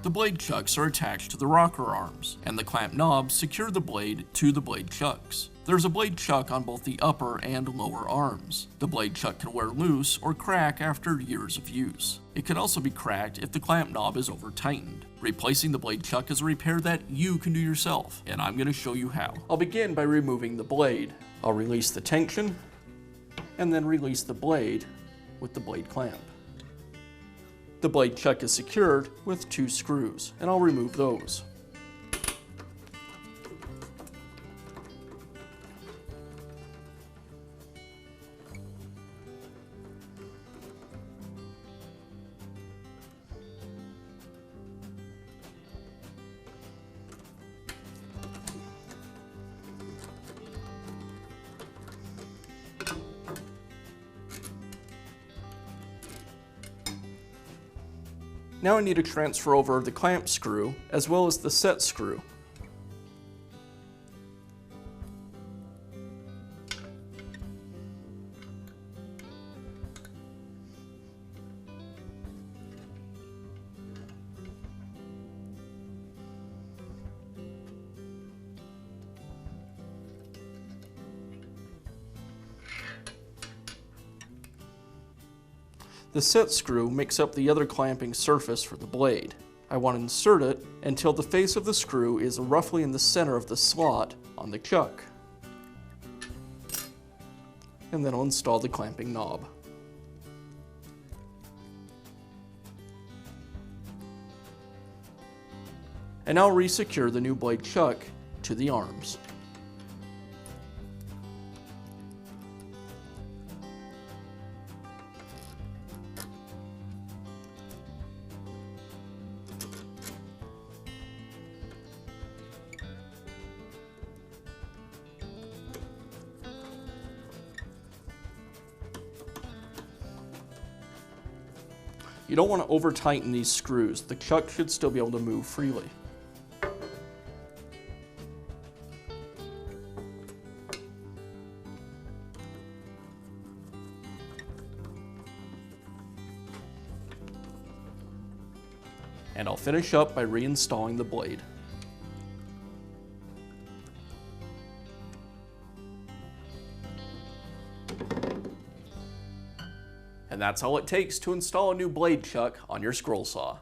The blade chucks are attached to the rocker arms, and the clamp knobs secure the blade to the blade chucks. There's a blade chuck on both the upper and lower arms. The blade chuck can wear loose or crack after years of use. It can also be cracked if the clamp knob is over-tightened. Replacing the blade chuck is a repair that you can do yourself, and I'm going to show you how. I'll begin by removing the blade. I'll release the tension, and then release the blade with the blade clamp. The blade chuck is secured with 2 screws, and I'll remove those. Now I need to transfer over the clamp screw as well as the set screw. The set screw makes up the other clamping surface for the blade. I want to insert it until the face of the screw is roughly in the center of the slot on the chuck. And then I'll install the clamping knob. And I'll resecure the new blade chuck to the arms. You don't want to over-tighten these screws. The chuck should still be able to move freely. And I'll finish up by reinstalling the blade. And that's all it takes to install a new blade chuck on your scroll saw.